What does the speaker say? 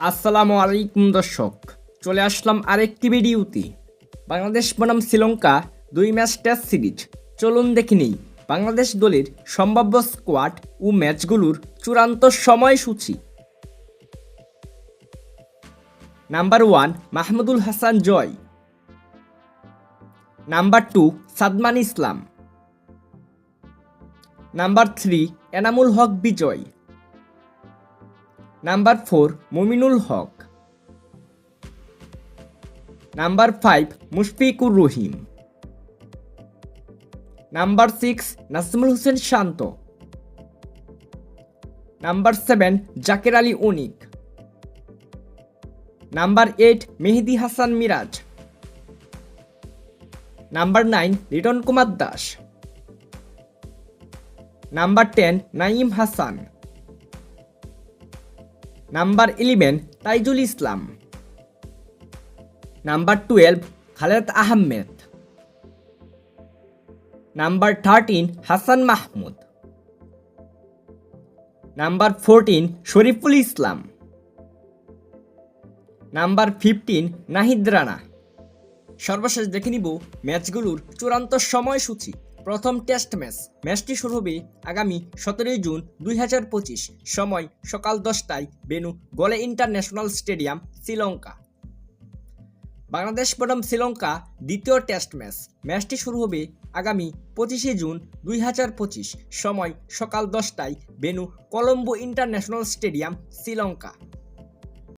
আসসালামু আলাইকুম দর্শক, চলে আসলাম আরেকটি ভিডিওতে। বাংলাদেশ বনাম শ্রীলঙ্কা 2 ম্যাচ টেস্ট সিরিজ। চলুন দেখে নিই বাংলাদেশ দলের সম্ভাব্য স্কোয়াড ও ম্যাচগুলোর চূড়ান্ত সময়সূচি। Number 1 Mahmudul Hasan Joy. Number 2 Sadman Islam. Number 3 Enamul Haque Bijoy. Number 4 Mominul Haque. Number 5 Mushfiqur Rahim. Number 6 Najmul Hossain Shanto. Number 7 Jaker Ali Anik. Number 8 Mehidy Hasan Miraz. Number 9 Litton Kumar Das. Number 10 Nayeem Hasan. Number 11 Taijul Islam. Number 12 Khaled Ahmed. Number 13 Hasan Mahmud. Number 14 Shoriful Islam. Number 15 Nahid Rana. সর্বশেষ দেখে নিব ম্যাচগুলোর চূড়ান্ত সময়সূচি। প্রথম টেস্ট ম্যাচটি শুরু হবে আগামী 17 জুন 2025, সময় সকাল 10টায়, বেনু গলে ইন্টারন্যাশনাল স্টেডিয়াম, শ্রীলঙ্কা। বাংলাদেশ বনাম শ্রীলঙ্কা দ্বিতীয় টেস্ট ম্যাচটি শুরু হবে আগামী 25 জুন 2025, সময় সকাল 10টায়, বেনু কলম্বো ইন্টারন্যাশনাল স্টেডিয়াম, শ্রীলঙ্কা।